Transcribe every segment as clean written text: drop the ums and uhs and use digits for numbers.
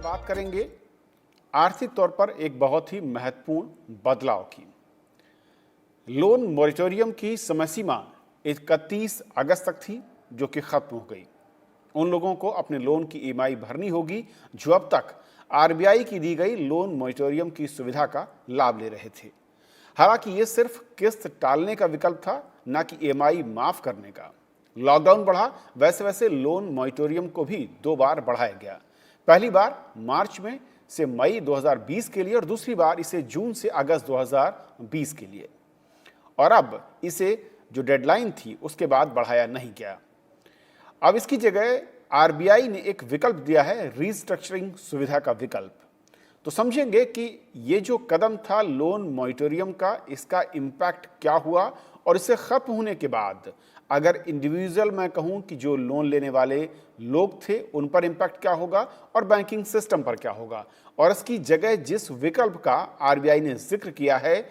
बात करेंगे आर्थिक तौर पर एक बहुत ही महत्वपूर्ण बदलाव की। लोन मॉरिटोरियम की समय सीमा 31 अगस्त तक थी, जो कि खत्म हो गई। उन लोगों को अपने लोन की ईएमआई भरनी होगी जो अब तक आरबीआई की दी गई लोन मॉरिटोरियम की सुविधा का लाभ ले रहे थे। हालांकि ये सिर्फ किस्त टालने का विकल्प था, न कि ईएमआई माफ करने का। लॉकडाउन बढ़ा, वैसे वैसे लोन मॉरिटोरियम को भी 2 बार बढ़ाया गया। पहली बार मार्च में से मई 2020 के लिए और दूसरी बार इसे जून से अगस्त 2020 के लिए। और अब इसे जो डेडलाइन थी उसके बाद बढ़ाया नहीं गया। अब इसकी जगह आरबीआई ने एक विकल्प दिया है, रीस्ट्रक्चरिंग सुविधा का विकल्प। तो समझेंगे कि ये जो कदम था लोन मॉरिटोरियम का, इसका इम्पैक्ट क्या हुआ और इसे खत्म होने के बाद अगर इंडिविजुअल मैं कहूँ कि जो लोन लेने वाले लोग थे उन पर इम्पैक्ट क्या होगा और बैंकिंग सिस्टम पर क्या होगा, और इसकी जगह जिस विकल्प का आरबीआई ने जिक्र किया है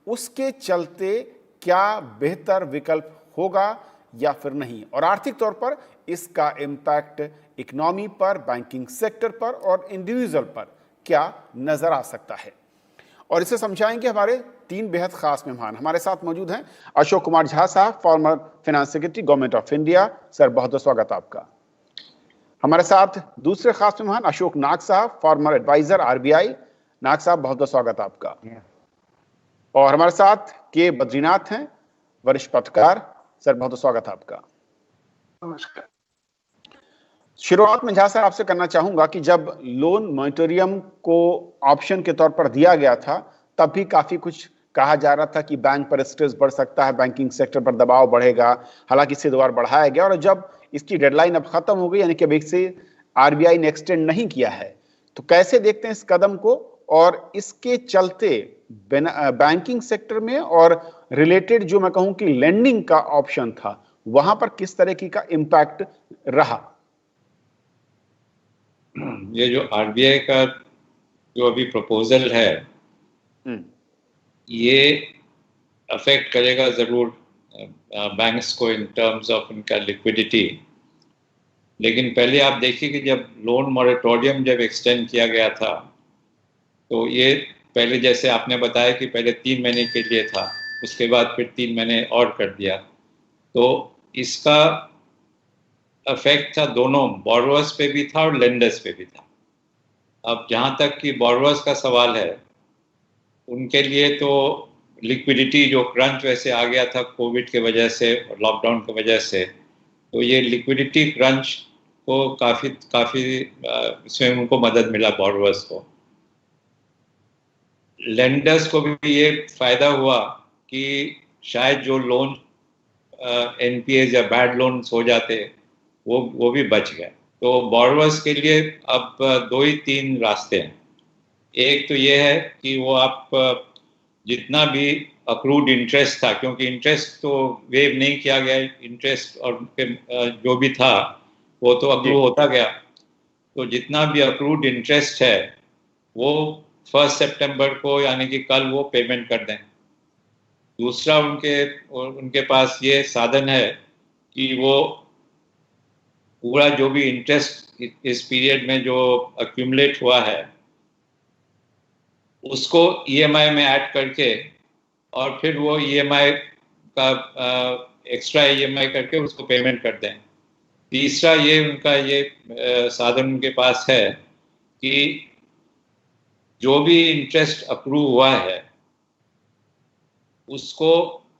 उसके चलते क्या बेहतर विकल्प होगा या फिर नहीं, और आर्थिक तौर पर इसका इम्पैक्ट इकोनॉमी पर, बैंकिंग सेक्टर पर और इंडिविजुअल पर क्या नजर आ सकता है। और इसे समझाएंगे हमारे 3 बेहद खास मेहमान। हमारे साथ मौजूद हैं अशोक कुमार झा साहब, former finance secretary government of India. Sir, बहुत बहुत स्वागत आपका। हमारे साथ दूसरे खास मेहमान अशोक नाग साहब, फॉर्मर एडवाइजर आरबीआई। नाग साहब, बहुत बहुत स्वागत आपका। और हमारे साथ के बद्रीनाथ हैं, वरिष्ठ पत्रकार। सर, बहुत बहुत स्वागत आपका। नमस्कार। शुरुआत में झा साहब आपसे करना चाहूंगा कि जब लोन मॉरिटोरियम को ऑप्शन के तौर पर दिया गया था तब भी काफी कुछ कहा जा रहा था कि बैंक पर स्ट्रेस बढ़ सकता है, बैंकिंग सेक्टर पर दबाव बढ़ेगा। हालांकि इसे 2 बार बढ़ाया गया और जब इसकी डेडलाइन अब खत्म हो गई, यानी कि अब इसे आरबीआई ने एक्सटेंड नहीं किया है, तो कैसे देखते हैं इस कदम को, और इसके चलते बैंकिंग सेक्टर में और रिलेटेड जो मैं कहूं कि लेंडिंग का ऑप्शन था वहां पर किस तरह की का इम्पैक्ट रहा? ये जो आरबीआई का जो अभी प्रपोजल है ये अफेक्ट करेगा जरूर बैंक्स को इन टर्म्स ऑफ उनका लिक्विडिटी। लेकिन पहले आप देखिए कि जब लोन मॉरिटोरियम जब एक्सटेंड किया गया था तो ये पहले जैसे आपने बताया कि पहले 3 महीने के लिए था, उसके बाद फिर 3 महीने और कर दिया। तो इसका अफेक्ट था दोनों, बोरोवर्स पे भी था और लेंडर्स पे भी था। अब जहाँ तक कि बोरोवर्स का सवाल है, उनके लिए तो लिक्विडिटी जो क्रंच वैसे आ गया था कोविड के वजह से और लॉकडाउन की वजह से, तो ये लिक्विडिटी क्रंच को काफ़ी इसमें उनको मदद मिला बोरोवर्स को। लेंडर्स को भी ये फायदा हुआ कि शायद जो लोन एनपीएस या बैड लोन्स हो जाते वो भी बच गए। तो बोरोवर्स के लिए अब 2 ही 3 रास्ते हैं। एक तो ये है कि वो आप जितना भी अक्रूड इंटरेस्ट था, क्योंकि इंटरेस्ट तो वेव नहीं किया गया, इंटरेस्ट और जो भी था वो तो अक्रू होता गया, तो जितना भी अक्रूड इंटरेस्ट है वो 1 सितंबर को यानी कि कल वो पेमेंट कर दें। दूसरा उनके पास ये साधन है कि वो पूरा जो भी इंटरेस्ट इस पीरियड में जो अक्यूमुलेट हुआ है उसको ईएमआई में ऐड करके और फिर वो ईएमआई का एक्स्ट्रा ईएमआई करके उसको पेमेंट कर दें। तीसरा ये उनका ये साधन उनके पास है कि जो भी इंटरेस्ट अप्रूव हुआ है उसको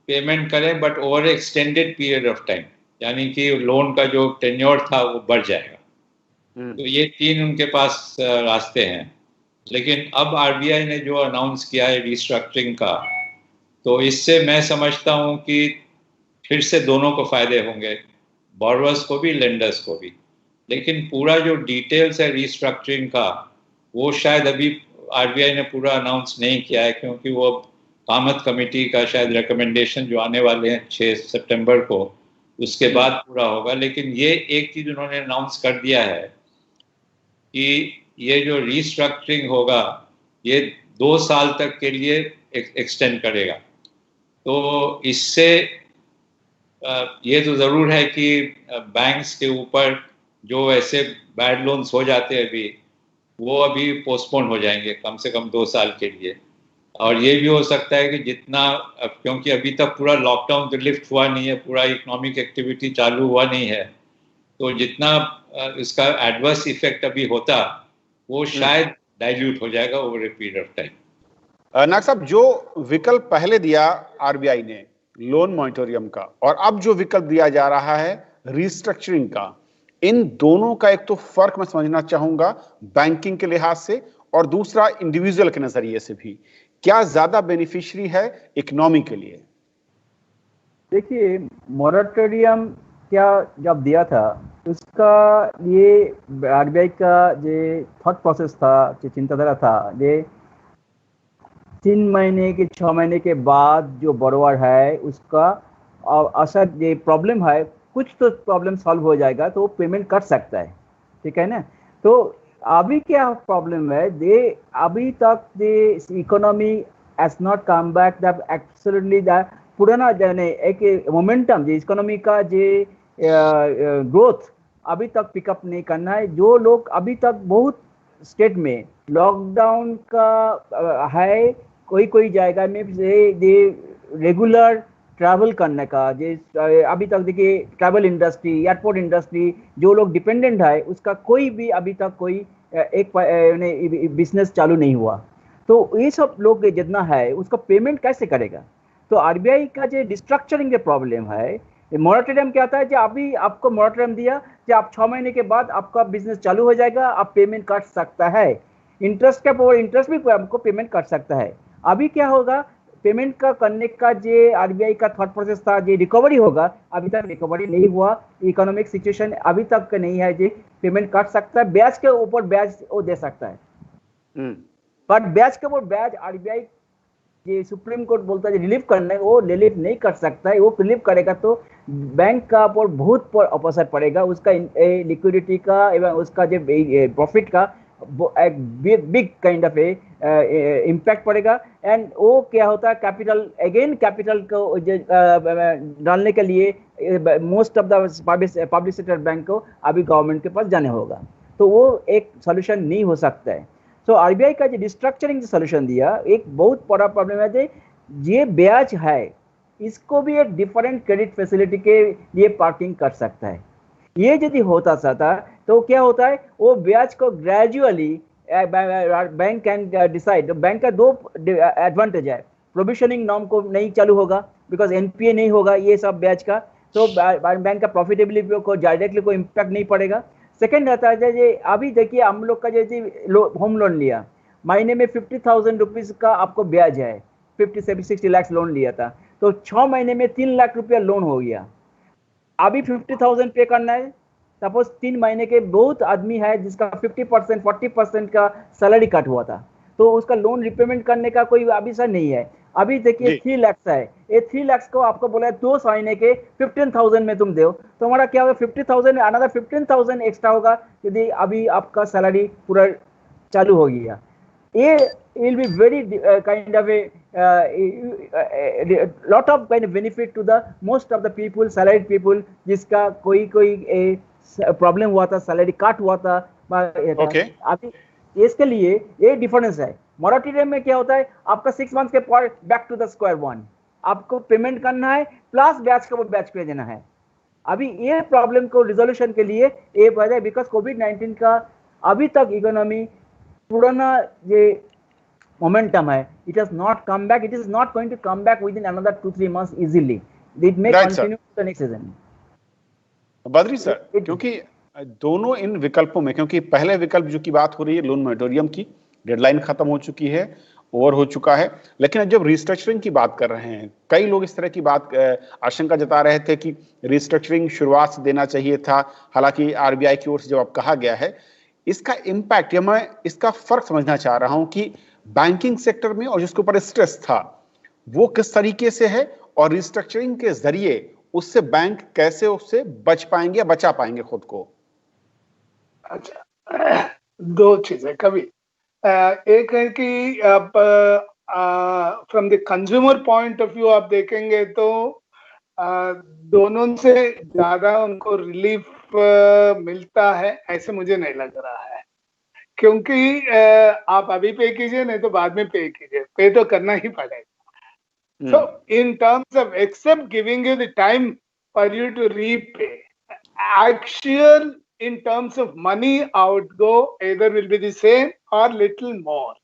पेमेंट करें, but over extended period of time, यानी कि लोन का जो टेन्योर था वो बढ़ जाएगा। तो ये 3 उनके पास रास्ते हैं। लेकिन अब आरबीआई ने जो अनाउंस किया है रीस्ट्रक्चरिंग का, तो इससे मैं समझता हूँ कि फिर से दोनों को फायदे होंगे, बोरोवर्स को भी, लेंडर्स को भी। लेकिन पूरा जो डिटेल्स है रीस्ट्रक्चरिंग का वो शायद अभी आरबीआई ने पूरा अनाउंस नहीं किया है, क्योंकि वो कामत कमेटी का शायद रिकमेंडेशन जो आने वाले हैं 6 सितंबर को, उसके बाद पूरा होगा। लेकिन ये एक चीज उन्होंने अनाउंस कर दिया है कि ये जो रीस्ट्रक्चरिंग होगा ये 2 साल तक के लिए एक्सटेंड करेगा। तो इससे ये तो ज़रूर है कि बैंक्स के ऊपर जो ऐसे बैड लोन्स हो जाते हैं अभी, वो अभी पोस्टपोन हो जाएंगे कम से कम 2 साल के लिए। और ये भी हो सकता है कि जितना, क्योंकि अभी तक पूरा लॉकडाउन तो लिफ्ट हुआ नहीं है, पूरा इकोनॉमिक एक्टिविटी चालू हुआ नहीं है, तो जितना इसका एडवर्स इफेक्ट अभी होता वो शायद डाइल्यूट हो जाएगा over a period of time. Nag साहब, जो विकल्प पहले दिया आरबीआई ने लोन मॉनिटोरियम का, और अब जो विकल्प दिया जा रहा है रिस्ट्रक्चरिंग का, इन दोनों का एक तो फर्क मैं समझना चाहूंगा बैंकिंग के लिहाज से, और दूसरा इंडिविजुअल के नजरिए से भी, क्या ज्यादा बेनिफिशियरी है इकोनॉमी के लिए? देखिए, मॉरेटोरियम क्या जब दिया था उसका ये आरबीआई का जो थॉट प्रोसेस था, जो चिंताधारा था, ये 3 महीने के 6 महीने के बाद जो बोरोवर है उसका असर, ये प्रॉब्लम है, कुछ तो प्रॉब्लम सॉल्व हो जाएगा तो पेमेंट कर सकता है, ठीक है ना। तो अभी क्या प्रॉब्लम है, दे अभी तक the economy has not come back that absolutely that पुराना जाने एक मोमेंटम जो इकोनॉमी का जो ग्रोथ अभी तक पिकअप नहीं करना है। जो लोग अभी तक बहुत स्टेट में लॉकडाउन का है, कोई कोई जाएगा में रेगुलर ट्रैवल करने का, जे अभी तक देखिए ट्रैवल इंडस्ट्री, एयरपोर्ट इंडस्ट्री, जो लोग डिपेंडेंट है उसका कोई भी अभी तक कोई एक बिजनेस चालू नहीं हुआ। तो ये सब लोग जितना है उसका पेमेंट कैसे करेगा? तो आरबीआई का जो डिस्ट्रक्चरिंग के प्रॉब्लम है, मॉरेटोरियम क्या आता है, जो अभी आपको मॉरेटोरियम दिया कि आप 6 महीने के बाद आपका बिजनेस चालू हो जाएगा, आप पेमेंट कर सकता है, इंटरेस्ट का इंटरेस्ट भी आपको पेमेंट कर सकता है। अभी क्या होगा, पेमेंट का करने का जो आरबीआई का थॉट प्रोसेस था, जो रिकवरी होगा, अभी तक रिकवरी नहीं हुआ। इकोनॉमिक सिचुएशन अभी तक नहीं है जो पेमेंट कर सकता है, ब्याज के ऊपर ब्याज वो दे सकता है। बट ब्याज के ऊपर ब्याज आरबीआई ये सुप्रीम कोर्ट बोलता है रिलीफ करना है, वो रिलीफ नहीं कर सकता है। वो रिलीफ करेगा तो बैंक का पर बहुत पर असर पड़ेगा, उसका लिक्विडिटी का एवं उसका जो प्रॉफिट का एक बिग काइंड ऑफ इम्पैक्ट पड़ेगा। एंड वो क्या होता है, कैपिटल अगेन कैपिटल को डालने के लिए most of the public sector bank को अभी गवर्नमेंट के पास जाने होगा, तो वो एक सोल्यूशन नहीं हो सकता है। तो आरबीआई का जो डिस्ट्रक्चरिंग सोल्यूशन दिया, एक बहुत बड़ा प्रॉब्लम है ये ब्याज है, इसको भी एक डिफरेंट क्रेडिट फैसिलिटी के लिए पार्किंग कर सकता है। ये यदि होता था तो क्या होता है, वो ब्याज को gradually bank can decide. Bank का दो एडवांटेज है, प्रोविजनिंग नॉर्म को नहीं चालू होगा बिकॉज एनपीए नहीं होगा ये सब ब्याज का, तो बैंक का प्रॉफिटेबिलिटी को डायरेक्टली कोई इम्पैक्ट नहीं पड़ेगा। सेकेंड रहता है जे अभी देखिए हम लोग का जैसे होम लोन लिया, महीने में 50,000 रुपीज का आपको ब्याज है, 50-60 लाख लोन लिया था, तो 6 महीने में 3 लाख रुपया लोन हो गया। अभी 50,000 पे करना है, सपोज 3 महीने के बहुत आदमी है जिसका 50% 40% का सैलरी कट हुआ था, तो उसका लोन रिपेमेंट करने का कोई अभी सर नहीं है। अभी देखिए 3 लाख है, ये 3 लाख को आपको बोला है 2 महीने के 15,000 में तुम दो, तो हमारा क्या होगा, 50,000 अनदर 15,000 एक्स्ट्रा होगा यदि अभी आपका सैलरी पूरा चालू हो गया। ये will be very kind of a lot of kind of benefit to the most of the people, salaried people, जिसका कोई प्रॉब्लम हुआ था, सैलरी कट हुआ था। Okay. अभी इसके लिए ये डिफरेंस है। मॉरेटोरियम में क्या होता है, आपका 6 मंथ के बाद back to the square one, आपको पेमेंट करना है प्लस ब्याज का वो ब्याज पे देना है। अभी ये प्रॉब्लम को रिजोल्यूशन के लिए ये वजह, बिकॉज कोविड-19 का अभी तक इकोनॉमी पुराना ये momentum है, it has not come back, it is not going to come back within another 2-3 months easily, it may Right, continue to the next season। Badri sir, क्योंकि दोनों इन विकल्पों में, क्योंकि पहले विकल्प जो की बात हो रही है लोन मॉनिटोरियम की, डेडलाइन खत्म हो चुकी है, ओवर हो चुका है, लेकिन जब रिस्ट्रक्चरिंग की बात कर रहे हैं, कई लोग इस तरह की बात आशंका जता रहे थे कि रिस्ट्रक्चरिंग शुरुआत से देना चाहिए था। हालांकि आरबीआई की ओर से जब कहा गया है, इसका इम्पैक्ट, या मैं इसका फर्क समझना चाह रहा हूं कि बैंकिंग सेक्टर में और जिसके ऊपर स्ट्रेस था वो किस तरीके से है, और रिस्ट्रक्चरिंग के जरिए उससे बैंक कैसे उससे बच पाएंगे या बचा पाएंगे खुद को? अच्छा, दो चीजें कभी एक है कि आप from the consumer point of view आप देखेंगे तो दोनों से ज्यादा उनको रिलीफ मिलता है ऐसे मुझे नहीं लग रहा है। क्योंकि आप अभी पे कीजिए, नहीं तो बाद में पे कीजिए, पे तो करना ही पड़ेगा. So in terms of except giving you the time for you to repay, actual in terms of money outgo either will be the same or little more.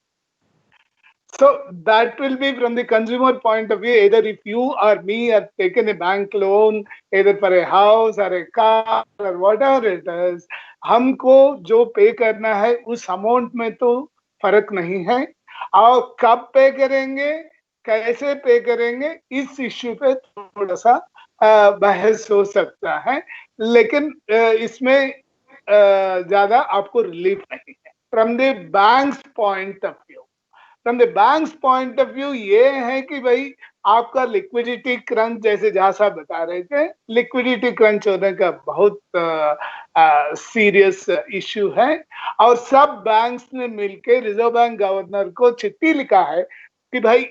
So that will be from the consumer point of view. Either if you or me have taken a bank loan, either for a house or a car or whatever it is, हमको जो पे करना है उस amount में तो फर्क नहीं है, और कब पे करेंगे, कैसे पे करेंगे, इस इश्यू पे थोड़ा सा बहस हो सकता है, लेकिन इसमें ज्यादा आपको रिलीफ नहीं है. From the banks point of view, from the banks point of view ये है कि भाई आपका लिक्विडिटी क्रंच, जैसे जहां साहब बता रहे थे, लिक्विडिटी क्रंच होने का बहुत सीरियस इश्यू है, और सब बैंक्स ने मिलकर रिजर्व बैंक गवर्नर को चिट्ठी लिखा है कि भाई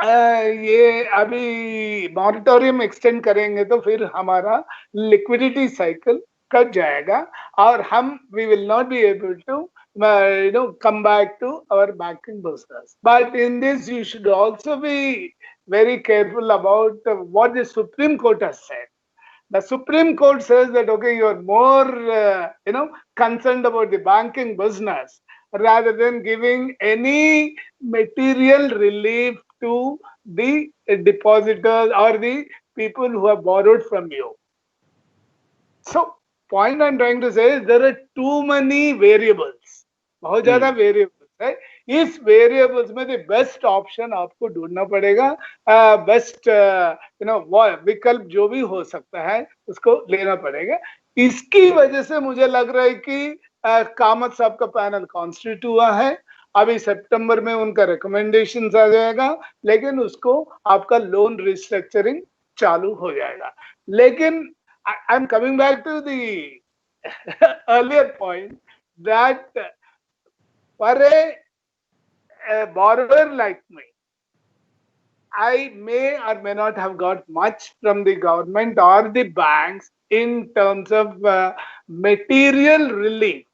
ये अभी मॉरिटोरियम एक्सटेंड करेंगे तो फिर हमारा लिक्विडिटी साइकिल कट जाएगा, और हम we will not be able to come back to our banking business. But in this, you should also be very careful about what the Supreme Court has said. The Supreme Court says that, okay, you're more, concerned about the banking business rather than giving any material relief to the depositors or the people who have borrowed from you. So, point I'm trying to say is there are too many variables. बहुत ज्यादा variables है. इस variables में the best option आपको ढूंढना पड़ेगा, best विकल्प जो भी हो सकता है उसको लेना पड़ेगा. इसकी वजह से मुझे लग रहा है कि कामत साहब का पैनल कॉन्स्टिट्यूट हुआ है, अभी सितंबर में उनका रिकमेंडेशन आ जाएगा, लेकिन उसको आपका लोन रिस्ट्रक्चरिंग चालू हो जाएगा. लेकिन I am coming back to the earlier point that for a borrower like me, I may or may not have got much from the government or the banks in terms of material relief,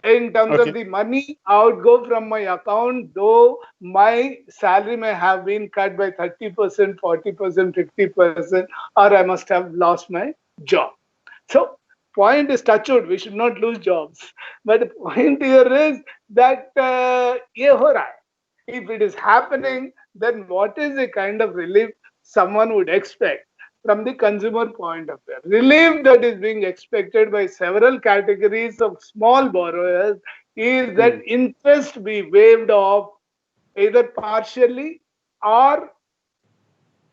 in terms of the money outgo from my account, though my salary may have been cut by 30%, 40%, 50%, or I must have lost my job. So, point is touched wood, we should not lose jobs. But the point here is that ye ho raha hai. If it is happening, then what is the kind of relief someone would expect from the consumer point of view? Relief that is being expected by several categories of small borrowers is that interest be waived off either partially or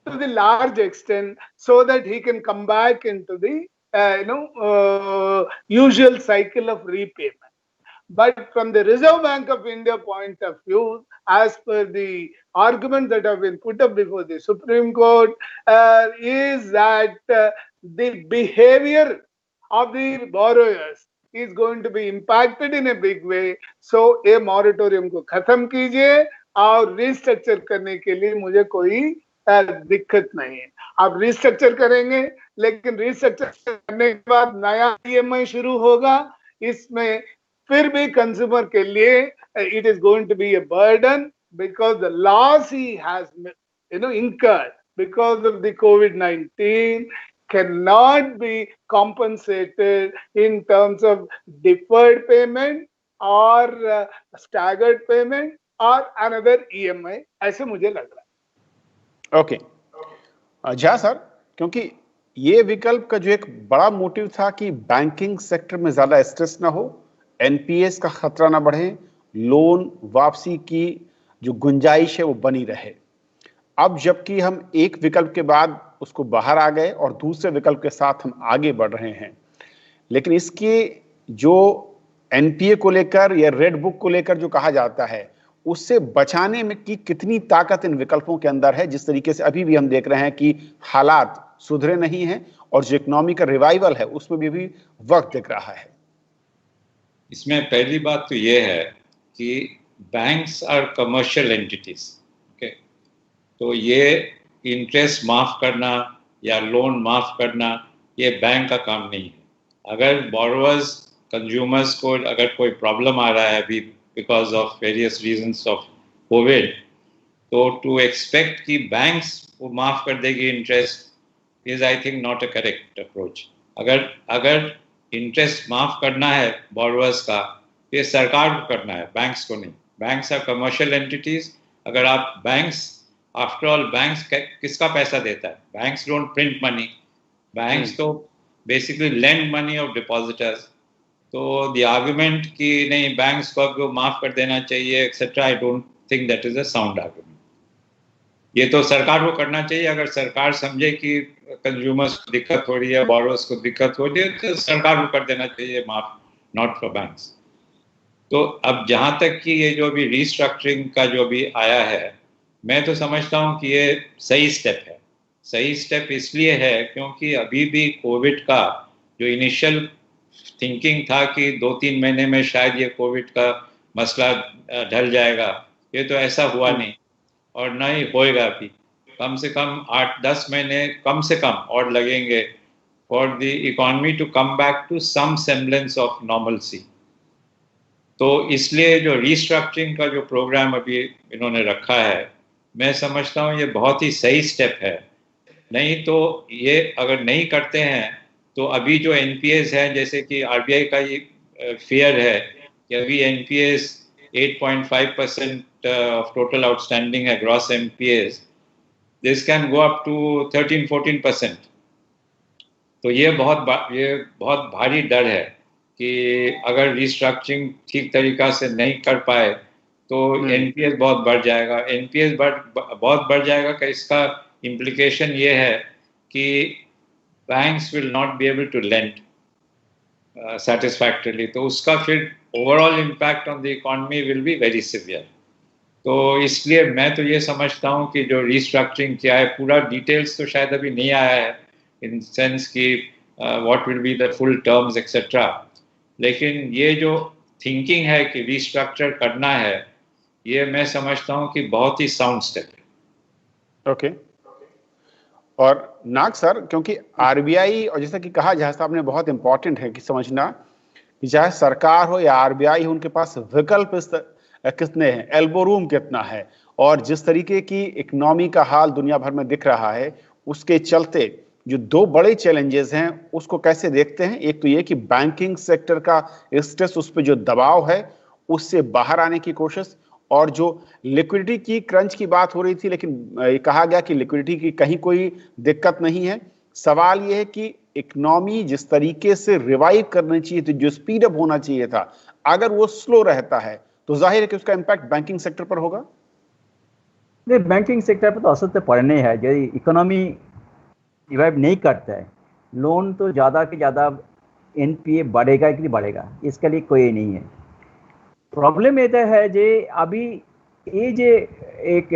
to the large extent, so that he can come back into the usual cycle of repayment. But from the Reserve Bank of India point of view, as per the argument that have been put up before the Supreme Court, is that the behavior of the borrowers is going to be impacted in a big way. So, a moratorium को खत्म कीजिए और restructure करने के लिए मुझे कोई दिक्कत नहीं है. आप रिस्ट्रक्चर करेंगे, लेकिन रिस्ट्रक्चर करने के बाद नया ईएमआई शुरू होगा, इसमें फिर भी कंज्यूमर के लिए it is going to be a burden, because the loss he has incurred because of the COVID-19 cannot be compensated in terms of deferred payment or staggered payment or another EMI. ऐसे मुझे लग रहा है. Okay Jha sir, क्योंकि ये विकल्प का जो एक बड़ा मोटिव था कि बैंकिंग सेक्टर में ज्यादा स्ट्रेस ना हो, एनपीएस का खतरा ना बढ़े, लोन वापसी की जो गुंजाइश है वो बनी रहे. अब जबकि हम एक विकल्प के बाद उसको बाहर आ गए और दूसरे विकल्प के साथ हम आगे बढ़ रहे हैं, लेकिन इसके जो एनपीए को लेकर या रेड बुक को लेकर जो कहा जाता है, उससे बचाने में की कितनी ताकत इन विकल्पों के अंदर है, जिस तरीके से अभी भी हम देख रहे हैं कि हालात सुधरे नहीं हैं और जो इकोनॉमी का रिवाइवल है उसमें भी वक्त दिख रहा है. इसमें पहली बात तो ये है कि banks are commercial entities. Okay, तो ये इंटरेस्ट माफ करना या लोन माफ करना ये बैंक का काम नहीं है. अगर बोरोवर्स कंज्यूमर्स को अगर कोई प्रॉब्लम आ रहा है अभी because of various reasons of COVID. तो to expect कि banks वो माफ कर देगी interest is I think not a correct approach. अगर interest माफ करना है borrowers का, ये सरकार को करना है, banks को नहीं. Banks are commercial entities. अगर आप banks, after all banks किसका पैसा देता है? Banks don't print money. Banks तो basically lend money of depositors. तो the argument कि नहीं banks को अब माफ कर देना चाहिए etc. I don't think that is a sound argument. ये तो सरकार को करना चाहिए. अगर सरकार समझे कि कंज्यूमर्स को दिक्कत हो रही है, बोरोवर्स को दिक्कत हो रही है, तो सरकार को कर देना चाहिए माफ, नॉट फॉर बैंक्स. तो अब जहां तक कि ये जो भी रीस्ट्रक्चरिंग का जो भी आया है, मैं तो समझता हूं कि ये सही स्टेप है. सही स्टेप इसलिए है क्योंकि अभी भी कोविड का जो इनिशियल थिंकिंग था कि 2-3 महीने में शायद ये कोविड का मसला ढल जाएगा, ये तो ऐसा हुआ नहीं और न ही होएगा भी. कम से कम 8-10 महीने कम से कम और लगेंगे for the economy to come back to some semblance of normalcy. तो इसलिए जो रीस्ट्रक्चरिंग का जो प्रोग्राम अभी इन्होंने रखा है, मैं समझता हूँ ये बहुत ही सही स्टेप है. नहीं तो ये अगर नहीं करते हैं तो अभी जो एनपीएस है, जैसे कि आरबीआई का ये फियर है कि अभी एनपीएस 8.5% of total outstanding है gross NPAs, this can go up to 13-14%. तो ये बहुत भारी डर है कि अगर रिस्ट्रक्चरिंग ठीक तरीका से नहीं कर पाए तो एनपीएस बहुत बढ़ जाएगा. एनपीएस बहुत बढ़ जाएगा का इसका इम्प्लीकेशन ये है कि banks will not be able to lend satisfactorily. तो उसका फिर overall impact on the economy will be very severe. तो इसलिए मैं तो ये समझता हूँ कि जो रीस्ट्रक्चरिंग किया है, पूरा डिटेल्स तो शायद अभी नहीं आया है इन सेंस कि what will be the full terms etcetera, लेकिन ये जो थिंकिंग है कि रीस्ट्रक्चर करना है, ये मैं समझता हूँ कि बहुत ही साउंड स्टेप है. ओके. और नाग सर, क्योंकि आरबीआई और जैसा कि कहा जहां साहब ने, बहुत इंपॉर्टेंट है कि समझना कि चाहे सरकार हो या आरबीआई हो, उनके पास विकल्प कितने हैं, एल्बो रूम कितना है, और जिस तरीके की इकोनॉमी का हाल दुनिया भर में दिख रहा है, उसके चलते जो 2 बड़े चैलेंजेस हैं उसको कैसे देखते हैं. एक तो ये कि बैंकिंग सेक्टर का स्ट्रेस, उस पर जो दबाव है उससे बाहर आने की कोशिश, और जो लिक्विडिटी की क्रंच की बात हो रही थी, लेकिन ये कहा गया कि लिक्विडिटी की कहीं कोई दिक्कत नहीं है. सवाल ये है कि इकोनॉमी जिस तरीके से रिवाइव करनी चाहिए थी, जो स्पीड अप होना चाहिए था, अगर वो स्लो रहता है तो जाहिर है कि उसका इम्पैक्ट बैंकिंग सेक्टर पर होगा. नहीं, बैंकिंग सेक्टर पर तो असर तो पड़ने है. यदि इकोनॉमी रिवाइव नहीं करता है, लोन तो ज़्यादा से ज़्यादा एनपीए बढ़ेगा कि नहीं बढ़ेगा, इसके लिए कोई नहीं है. प्रॉब्लम ये है जे अभी ये जे एक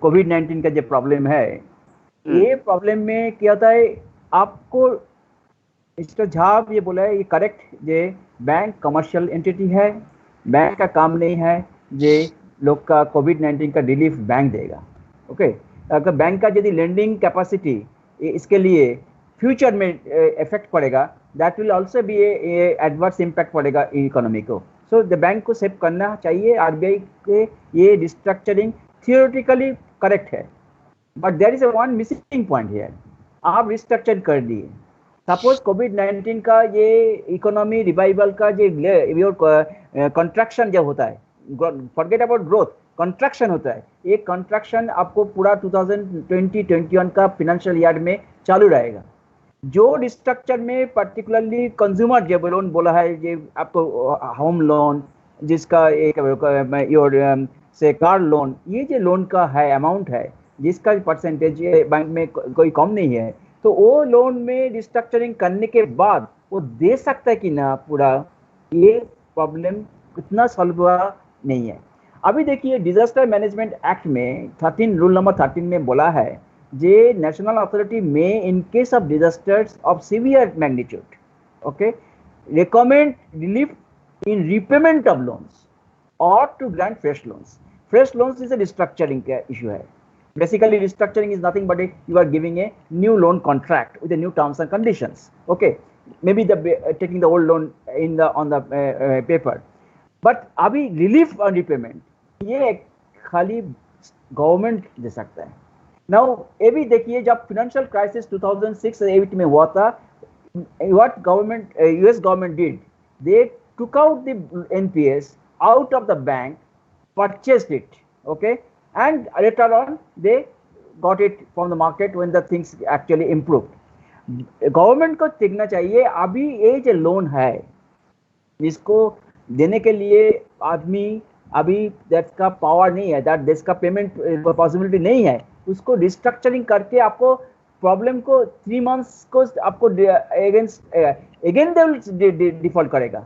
कोविड-19 का जो प्रॉब्लम है, ये प्रॉब्लम में क्या होता है, आपको मिस्टर झा ये बोला है, ये करेक्ट, जे बैंक कमर्शियल एंटिटी है, बैंक का काम नहीं है जे लोग का कोविड-19 का रिलीफ बैंक देगा. ओके. अगर बैंक का यदि लेंडिंग कैपेसिटी इसके लिए फ्यूचर में इफेक्ट पड़ेगा, that will also be a adverse impact पड़ेगा इकोनॉमी को. सो द बैंक को सेव करना चाहिए. आरबीआई के ये रिस्ट्रक्चरिंग थियोरेटिकली करेक्ट है, but there is one missing point here. आप रिस्ट्रक्चर कर दिए, सपोज कोविड-19 का ये इकोनॉमी रिवाइवल का जो कंट्रैक्शन जब होता है, फॉरगेट अबाउट ग्रोथ, कंट्रैक्शन होता है, ये कंट्रैक्शन आपको पूरा 2020-21 का फाइनेंशियल ईयर में चालू रहेगा. जो रिस्ट्रक्चर में पर्टिकुलरली कंज्यूमर जब लोन बोला है, ये आपको होम लोन, जिसका एक से कार लोन, ये जो लोन का है अमाउंट है, जिसका परसेंटेज बैंक में कोई कम नहीं है, तो वो लोन में रिस्ट्रक्चरिंग करने के बाद वो दे सकता है कि ना, पूरा ये प्रॉब्लम इतना सॉल्व हुआ नहीं है. अभी देखिए डिजास्टर मैनेजमेंट एक्ट में रूल नंबर 13 में बोला है, जे नेशनल अथॉरिटी में in case of disasters of severe magnitude, okay, recommend relief in repayment of loans और to grant fresh loans. Fresh loans is a restructuring issue है. Basically restructuring is nothing but you are giving a new loan contract with the new terms and conditions. Okay, maybe taking the old loan on the paper. But अभी relief on repayment ये खाली government दे सकता है। Now ये भी देखिए, जब financial crisis 2006-08 में हुआ था, what government US government did, they took out the NPS out of the bank, purchased it, okay, and later on they got it from the market when the things actually improved. Government को देखना चाहिए अभी ये जो loan है इसको देने के लिए आदमी अभी दैट का पावर नहीं है, दैट दिस का पेमेंट पॉसिबिलिटी नहीं है, उसको रिस्ट्रक्चरिंग करके आपको प्रॉब्लम को 3 मंथ्स को आपको अगेन दे डिफॉल्ट करेगा।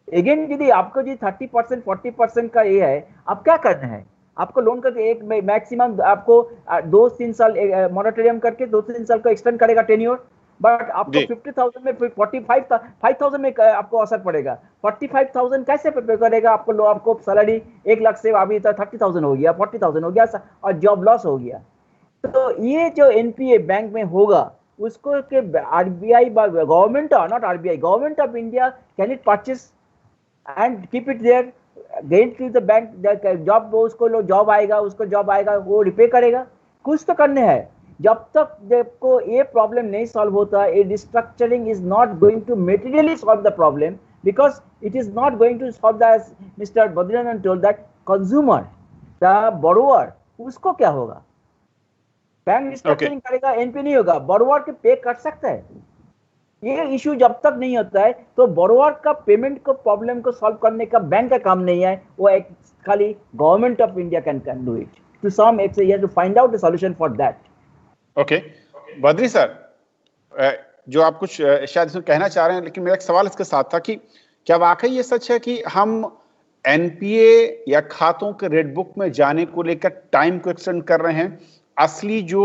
अगेन यदि आपको जी 30% 40% का ये है, आप क्या करना है, आपको लोन करके एक मैक्सिमम आपको 2-3 साल मॉरेटोरियम करके 2-3 साल को एक्सटेंड करेगा टेन्योर, बट आपको 50,000 में 45,000 में आपको असर पड़ेगा। 45,000 कैसे पे करेगा? आपको सैलरी 1 लाख से अभी तक 30,000 हो गया, 40,000 हो गया और जॉब लॉस हो गया। तो ये जो एनपीए बैंक में होगा उसको के RBI government not RBI government of India can it purchase and keep it there get to the bank, job उसको जॉब आएगा, उसको जॉब आएगा वो रिपे करेगा। कुछ तो करने हैं। जब तक देखो ये प्रॉब्लम नहीं सॉल्व होता, ये restructuring is not going to materially solve the problem, because it is not going to solve the, mister Badrinarayan told that consumer the borrower उसको क्या होगा? बैंक रिस्ट्रक्चरिंग करेगा, एनपी नहीं होगा, बोरोवर के पे कर सकता है। ये इश्यू जब तक नहीं होता है तो बोरोवर का पेमेंट को प्रॉब्लम को सॉल्व करने का बैंक का काम नहीं है, वो एक खाली government of India can do it to some extent, you have to find out the solution for that. Okay Badri sir, जो आप कुछ शायद इसमें कहना चाह रहे हैं, लेकिन मेरा एक सवाल इसके साथ था कि क्या वाकई ये सच है कि हम एनपीए या खातों के रेड बुक में जाने को लेकर टाइम को एक्सटेंड कर रहे हैं? असली जो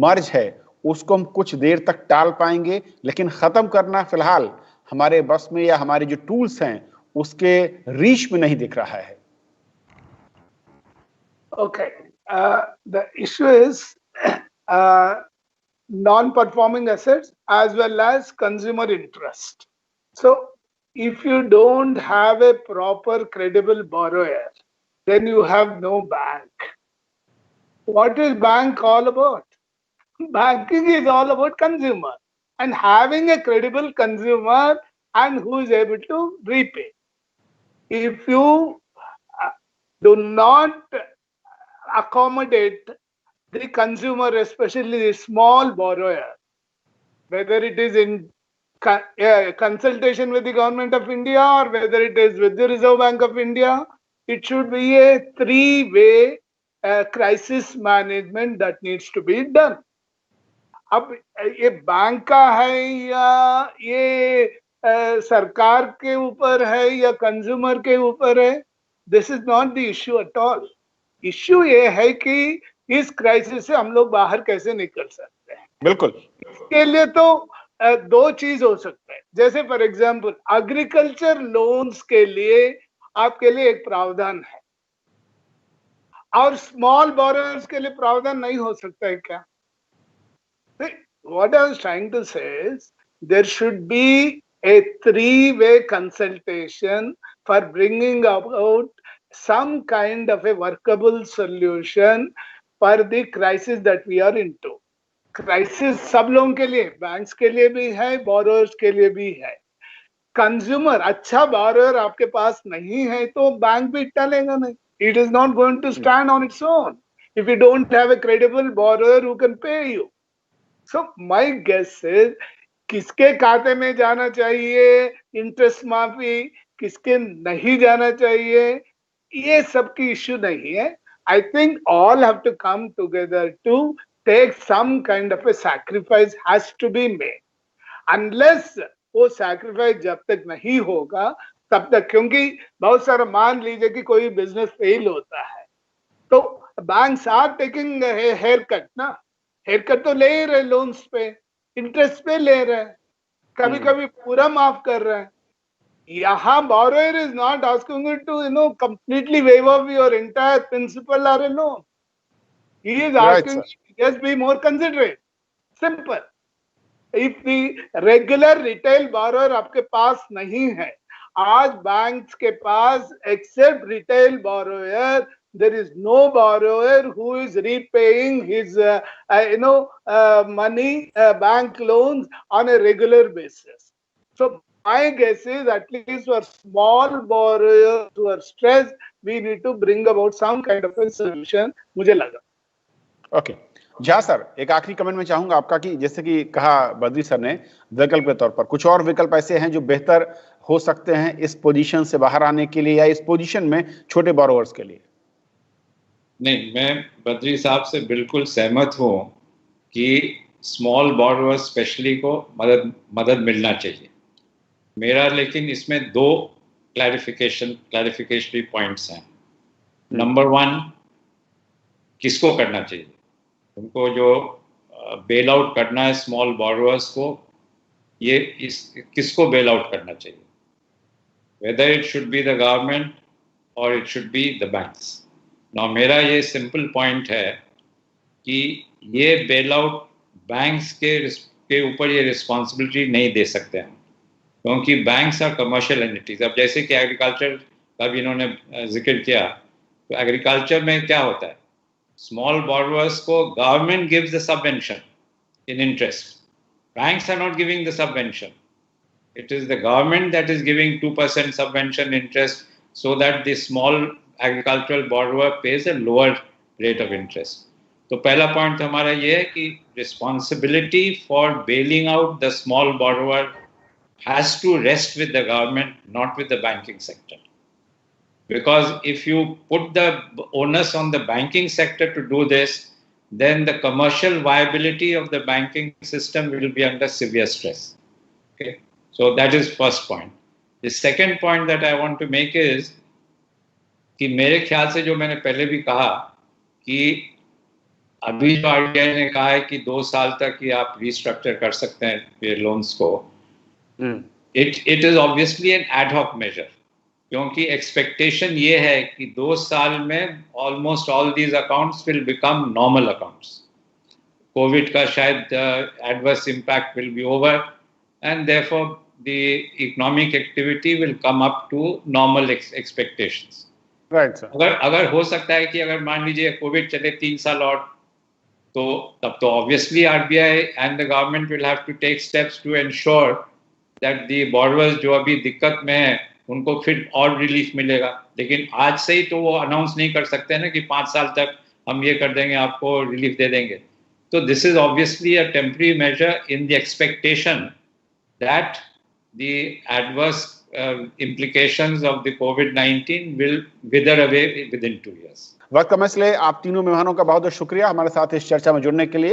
मर्ज है उसको हम कुछ देर तक टाल पाएंगे, लेकिन खत्म करना फिलहाल हमारे बस में या हमारे जो टूल्स हैं उसके रीच में नहीं दिख रहा है। Okay, the issue is non-performing assets as well as consumer interest. So if you don't have a proper credible borrower, then you have no bank. What is bank all about? Banking is all about consumer and having a credible consumer and who is able to repay. If you do not accommodate the consumer, especially the small borrower, whether it is in consultation with the government of India or whether it is with the Reserve Bank of India, it should be a three-way crisis management that needs to be done. अब ये bank का है या ये सरकार के ऊपर है या कंज्यूमर के ऊपर है, this is not the issue at all. Issue ये है कि इस क्राइसिस से हम लोग बाहर कैसे निकल सकते हैं। बिल्कुल, इसके लिए तो दो चीज हो सकता है। जैसे फॉर एग्जांपल एग्रीकल्चर लोन्स के लिए आपके लिए एक प्रावधान है और स्मॉल बोरोअर्स के लिए प्रावधान नहीं हो सकता है क्या? What I was trying to say is there should be a three-way consultation for bringing about some kind of a workable solution for the crisis that we are into. Crisis सब लोगों के लिए, बैंक्स के लिए भी है, borrowers के लिए भी है। कंज्यूमर अच्छा बोरोअर आपके पास नहीं है तो बैंक भी टलेगा नहीं। It is not going to stand on its own if you don't have a credible borrower who can pay you. So my guess is किसके खाते में जाना चाहिए इंटरेस्ट माफी, किसके नहीं जाना चाहिए, ये सब की इश्यू नहीं है। I think all have to come together to take some kind of a sacrifice has to be made. Unless वो sacrifice जब तक नहीं होगा तब तक, क्योंकि बहुत सारा मान लीजिए कि कोई बिजनेस फेल होता है तो banks are taking haircut ना, हेयर कट तो ले ही रहे, लोन्स पे इंटरेस्ट पे ले रहे हैं, कभी कभी पूरा माफ कर रहे हैं। यहाँ borrower is not asking you to completely waive off your entire principal or a loan. He is asking you to just be more considerate. Simple. If the regular retail borrower आपके पास नहीं है, आज बैंक्स के पास except retail borrower there is no borrower who is repaying his money bank loans on a regular basis. So my guess is at least for small borrowers who are stressed, we need to bring about some kind of a solution. मुझे लगा. Okay Jha sir, एक आखिरी comment में चाहूंगा आपका कि जैसे कि कहा बद्री सर ने, विकल्प के तौर पर कुछ और विकल्प ऐसे हैं जो बेहतर हो सकते हैं इस पोजीशन से बाहर आने के लिए या इस पोजीशन में छोटे बोरोवर्स के लिए? नहीं, मैं बद्री साहब से बिल्कुल सहमत हूँ कि स्मॉल बोरोवर्स स्पेशली को मदद मिलना चाहिए. मेरा लेकिन इसमें 2 क्लैरिफिकेशनरी पॉइंट्स हैं. नंबर 1, किसको करना चाहिए? उनको जो बेल आउट करना है स्मॉल बोरोवर्स को, ये किसको बेल आउट करना चाहिए? Whether it should be the government or it should be the banks. ना मेरा ये सिंपल पॉइंट है कि ये बेल आउट बैंक्स के ऊपर ये रिस्पॉन्सिबिलिटी नहीं दे सकते हैं, क्योंकि बैंक्स आर कमर्शियल एंटिटीज. अब जैसे कि एग्रीकल्चर का भी इन्होंने जिक्र किया, तो एग्रीकल्चर में क्या होता है, स्मॉल बोरोवर्स को government gives the subvention in interest. Banks are not giving the subvention. It is the government that is giving 2% subvention interest so that the small agricultural borrower pays a lower rate of interest. तो पहला point हमारा ये है कि responsibility for bailing out the small borrower has to rest with the government, not with the banking sector. Because if you put the onus on the banking sector to do this, then the commercial viability of the banking system will be under severe stress. Okay. So that is first point. The second point that I want to make is कि मेरे ख्याल से जो मैंने पहले भी कहा कि अभी जो आरबीआई ने कहा है कि 2 साल तक ही आप रीस्ट्रक्चर कर सकते हैं ये लोन्स को, it is obviously an ad hoc measure, क्योंकि एक्सपेक्टेशन ये है कि 2 साल में almost all these accounts will become normal accounts. Covid का शायद adverse impact will be over and therefore the economic activity will come up to normal expectations. Right, sir. अगर हो सकता है कि अगर मान लीजिए कोविड चले 3 साल और, तो तब तो obviously RBI and the government will have to take steps to ensure that the borrowers जो अभी दिक्कत में है उनको फिर और रिलीफ मिलेगा. लेकिन आज से ही तो वो अनाउंस नहीं कर सकते ना कि 5 साल तक हम ये कर देंगे, आपको रिलीफ दे देंगे. तो this is obviously a temporary measure in the expectation that the adverse implications of the COVID-19 will wither away within 2 years. वक्त कम, इसलिए आप तीनों मेहमानों का बहुत बहुत शुक्रिया हमारे साथ इस चर्चा में जुड़ने के लिए.